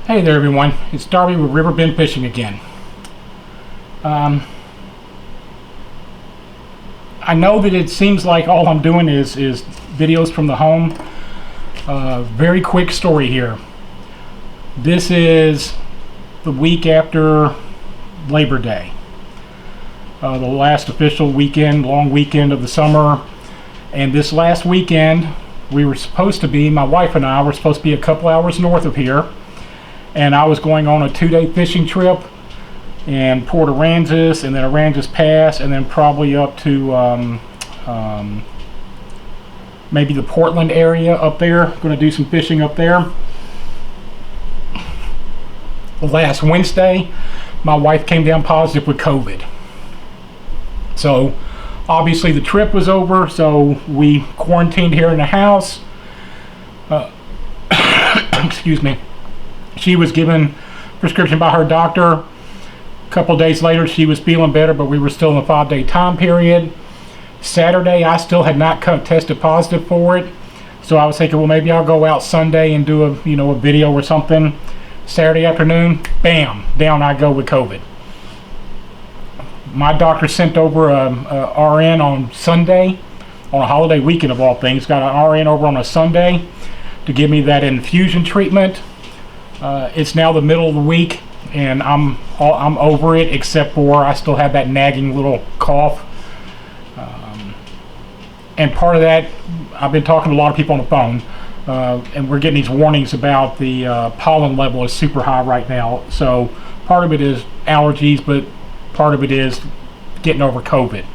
Hey there everyone, it's Darby with Riverbend Fishing again. I know that it seems like all I'm doing is videos from the home. Very quick story here. This is the week after Labor Day. The last official weekend, long weekend of the summer. And this last weekend, we were supposed to be, my wife and I were supposed to be a couple hours north of here. And I was going on a 2-day fishing trip in Port Aransas, and then Aransas Pass, and then probably up to maybe the Portland area up there. Going to do some fishing up there. Last Wednesday, my wife came down positive with COVID. So obviously the trip was over, so we quarantined here in the house. Excuse me. She was given prescription by her doctor. A couple days later, she was feeling better, but we were still in a 5-day time period. Saturday, I still had not tested positive for it, so I was thinking, well, maybe I'll go out Sunday and do a video or something. Saturday afternoon, bam, down I go with COVID. My doctor sent over a RN on Sunday, on a holiday weekend of all things. Got an RN over on a Sunday to give me that infusion treatment. It's now the middle of the week, and I'm over it, except for I still have that nagging little cough. And part of that, I've been talking to a lot of people on the phone, and we're getting these warnings about the pollen level is super high right now. So part of it is allergies, but part of it is getting over COVID.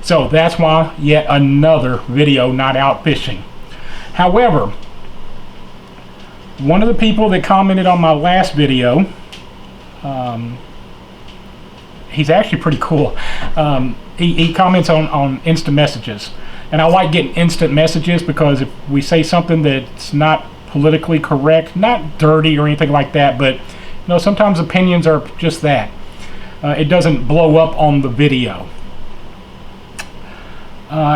So that's why yet another video not out fishing. However, one of the people that commented on my last video, he's actually pretty cool. He comments on instant messages. And I like getting instant messages because if we say something that's not politically correct, not dirty or anything like that, but sometimes opinions are just that. It doesn't blow up on the video.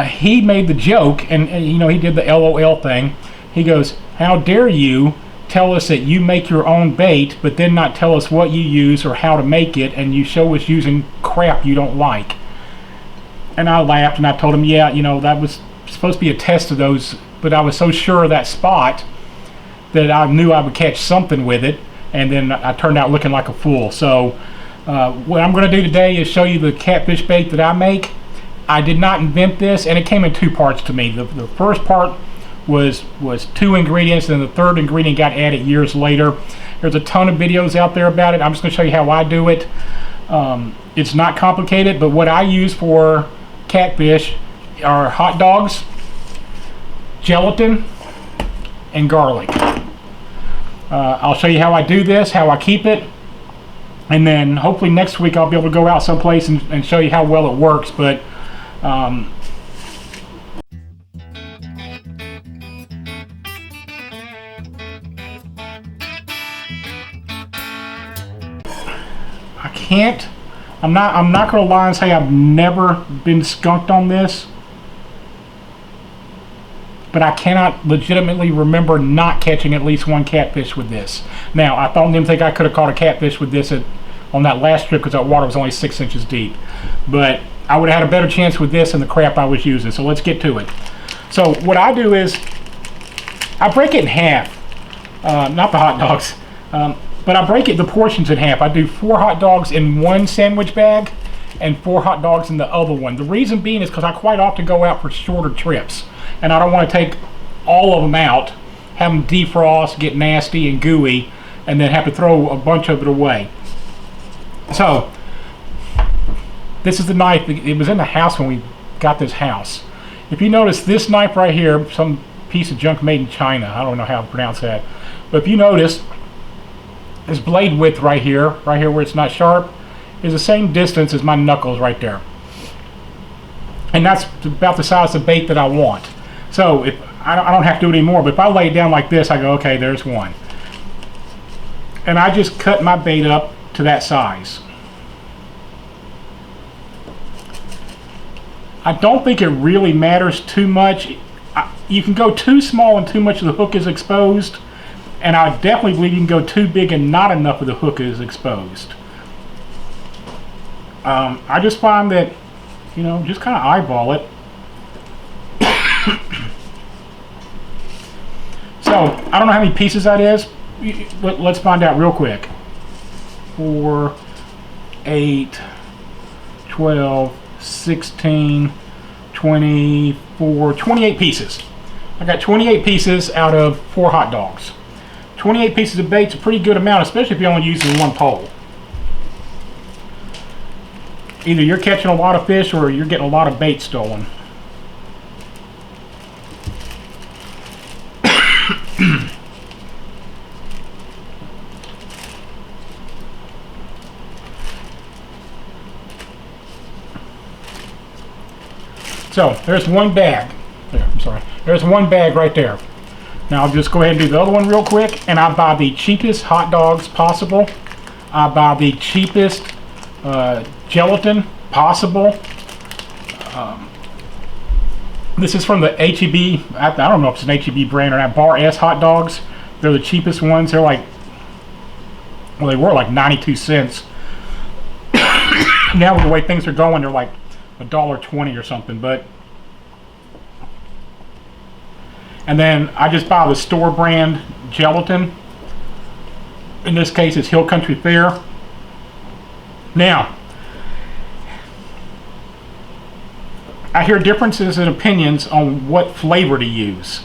He made the joke, and he did the LOL thing. He goes, "How dare you tell us that you make your own bait, but then not tell us what you use or how to make it, and you show us using crap you don't like." And I laughed and I told him, yeah, that was supposed to be a test of those, but I was so sure of that spot that I knew I would catch something with it, and then I turned out looking like a fool. So what I'm going to do today is show you the catfish bait that I make. I did not invent this, and it came in 2 parts to me. The first part was 2 ingredients, and the third ingredient got added years later. There's a ton of videos out there about it. I'm just going to show you how I do it. It's not complicated, but what I use for catfish are hot dogs, gelatin, and garlic. I'll show you how I do this, how I keep it, and then hopefully next week I'll be able to go out someplace and show you how well it works. But I'm not going to lie and say I've never been skunked on this, but I cannot legitimately remember not catching at least one catfish with this. Now, I didn't think I could have caught a catfish with this on that last trip because that water was only 6 inches deep, but I would have had a better chance with this than the crap I was using. So let's get to it. So what I do is I break it in half, not the hot dogs. But I break the portions in half. I do 4 hot dogs in one sandwich bag and 4 hot dogs in the other one. The reason being is because I quite often go out for shorter trips, and I don't want to take all of them out, have them defrost, get nasty and gooey, and then have to throw a bunch of it away. So this is the knife. It was in the house when we got this house. If you notice this knife right here, some piece of junk made in China. I don't know how to pronounce that. But if you notice, this blade width right here where it's not sharp, is the same distance as my knuckles right there. And that's about the size of bait that I want. So if I don't have to do it anymore, but if I lay it down like this, I go, okay, there's one. And I just cut my bait up to that size. I don't think it really matters too much. You can go too small and too much of the hook is exposed, And I definitely believe you can go too big and not enough of the hook is exposed. I just find that, you know, just kind of eyeball it. So, I don't know how many pieces that is. Let's find out real quick. 4, 8, 12, 16, 24, 28 pieces. I got 28 pieces out of 4 hot dogs. 28 pieces of bait's a pretty good amount, especially if you're only using one pole. Either you're catching a lot of fish or you're getting a lot of bait stolen. So there's one bag. There, I'm sorry. There's one bag right there. Now I'll just go ahead and do the other one real quick, and I buy the cheapest hot dogs possible. I buy the cheapest gelatin possible. This is from the HEB. I don't know if it's an HEB brand or not. Bar S hot dogs. They're the cheapest ones. They're like, well, they were like 92 cents. Now with the way things are going, they're like $1.20 or something. But and then I just buy the store brand gelatin. In this case, it's Hill Country Fair. Now, I hear differences in opinions on what flavor to use.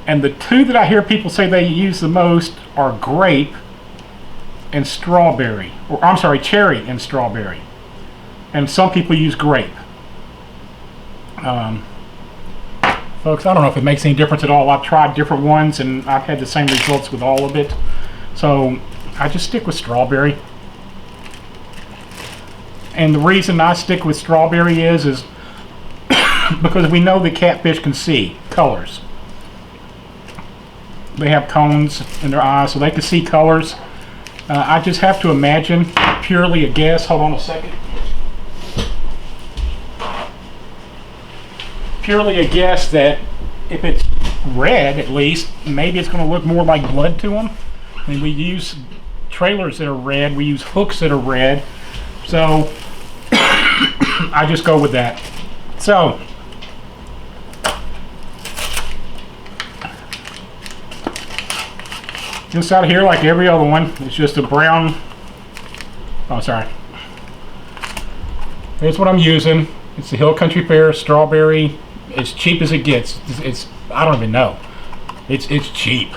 And the two that I hear people say they use the most are grape and strawberry. Or I'm sorry, cherry and strawberry. And some people use grape. Folks, I don't know if it makes any difference at all. I've tried different ones and I've had the same results with all of it. So I just stick with strawberry. And the reason I stick with strawberry is because we know the catfish can see colors. They have cones in their eyes, so they can see colors. I just have to imagine, purely a guess. Hold on a second. Purely a guess that if it's red, at least, maybe it's going to look more like blood to them. I mean, we use trailers that are red. We use hooks that are red. So I just go with that. So inside of here, like every other one, it's just a brown. Oh, sorry. Here's what I'm using. It's the Hill Country Fair strawberry. As cheap as it gets. It's I don't even know. It's cheap.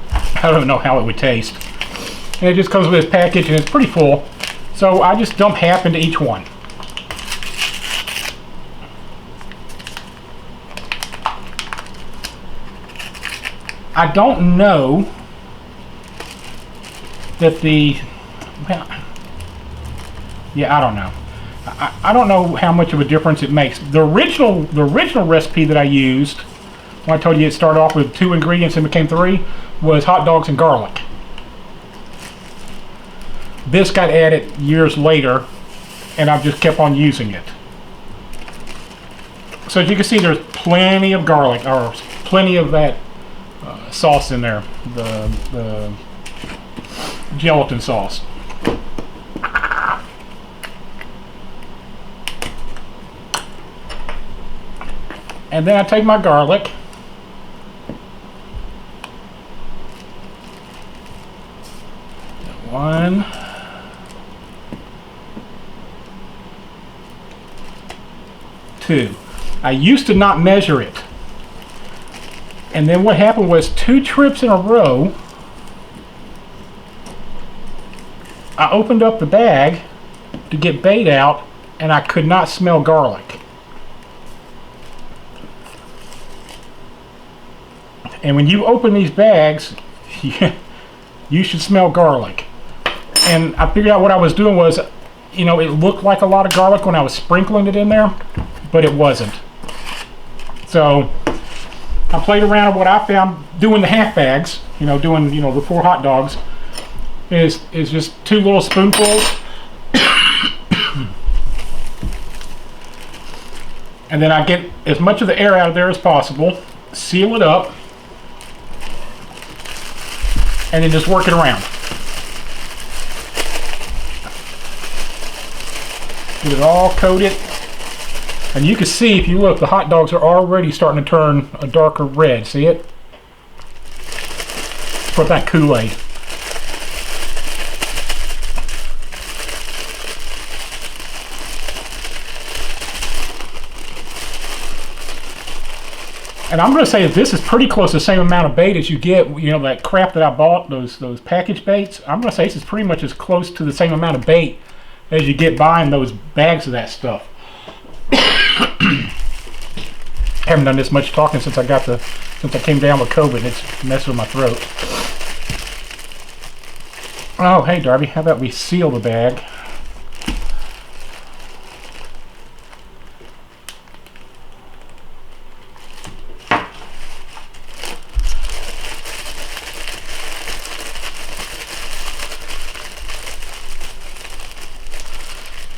I don't even know how it would taste. And it just comes with this package, and it's pretty full. So I just dump half into each one. I don't know that the, well, yeah, I don't know. I don't know how much of a difference it makes. The original recipe that I used, when I told you it started off with 2 ingredients and became 3, was hot dogs and garlic. This got added years later, and I've just kept on using it. So as you can see, there's plenty of garlic, or plenty of that sauce in there, the gelatin sauce. And then I take my garlic, one, two. I used to not measure it. And then what happened was 2 trips in a row, I opened up the bag to get bait out, and I could not smell garlic. And when you open these bags, you should smell garlic. And I figured out what I was doing was, you know, it looked like a lot of garlic when I was sprinkling it in there, but it wasn't. So I played around with what I found doing the half bags, you know, doing, you know, the 4 hot dogs, is just 2 little spoonfuls. And then I get as much of the air out of there as possible, seal it up, and then just work it around. Get it all coated. And you can see, if you look, the hot dogs are already starting to turn a darker red. See it? Put that Kool-Aid. And I'm going to say that this is pretty close to the same amount of bait as you get, you know, that crap that I bought, those package baits. I'm going to say this is pretty much as close to the same amount of bait as you get buying those bags of that stuff. Haven't done this much talking since I came down with COVID, and it's messing with my throat. Oh, hey Darby, how about we seal the bag?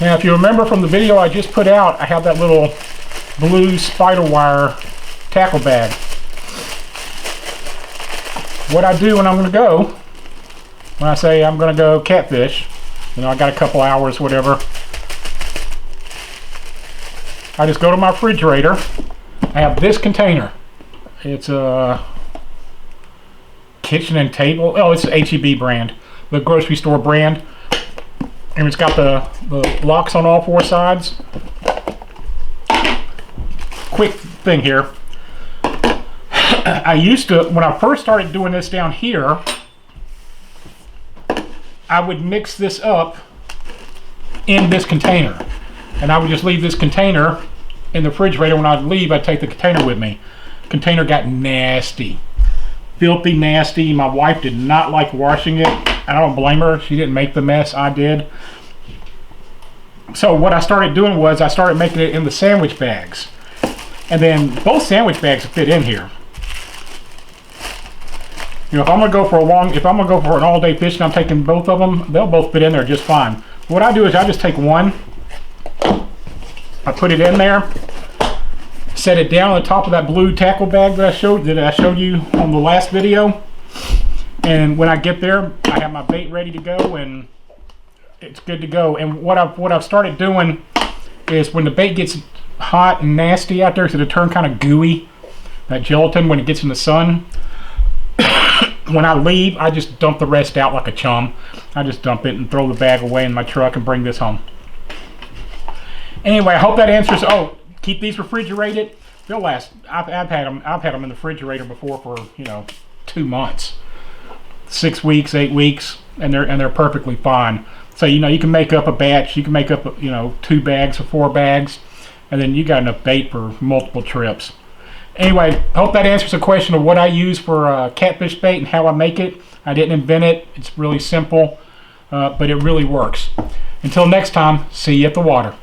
Now, if you remember from the video I just put out, I have that little blue spider wire tackle bag. What I do when I'm going to go, when I say I'm going to go catfish, you know, I got a couple hours, whatever, I just go to my refrigerator. I have this container. It's a kitchen and table. Oh, it's the HEB brand, the grocery store brand. And it's got the locks on all four sides. Quick thing here. I used to, when I first started doing this down here, I would mix this up in this container. And I would just leave this container in the refrigerator. When I'd leave, I'd take the container with me. Container got nasty. Filthy nasty. My wife did not like washing it. I don't blame her. She didn't make the mess. I did. So what I started doing was I started making it in the sandwich bags. And then both sandwich bags fit in here. You know, if I'm gonna go for an all-day fishing, I'm taking both of them. They'll both fit in there just fine. What I do is I just take one. I put it in there. Set it down on the top of that blue tackle bag that I showed you on the last video. And when I get there, I have my bait ready to go, and it's good to go. And what I've started doing is when the bait gets hot and nasty out there, so it turn kind of gooey, that gelatin when it gets in the sun. When I leave, I just dump the rest out like a chum. I just dump it and throw the bag away in my truck and bring this home. Anyway, I hope that answers. Oh, keep these refrigerated. They'll last. I've had them in the refrigerator before for, you know, 2 months. 6 weeks, 8 weeks, and they're perfectly fine. So, you know, you can make up a batch. You can make up, you know, 2 bags or 4 bags, and then you got enough bait for multiple trips. Anyway, I hope that answers the question of what I use for catfish bait and how I make it. I didn't invent it. It's really simple, but it really works. Until next time, see you at the water.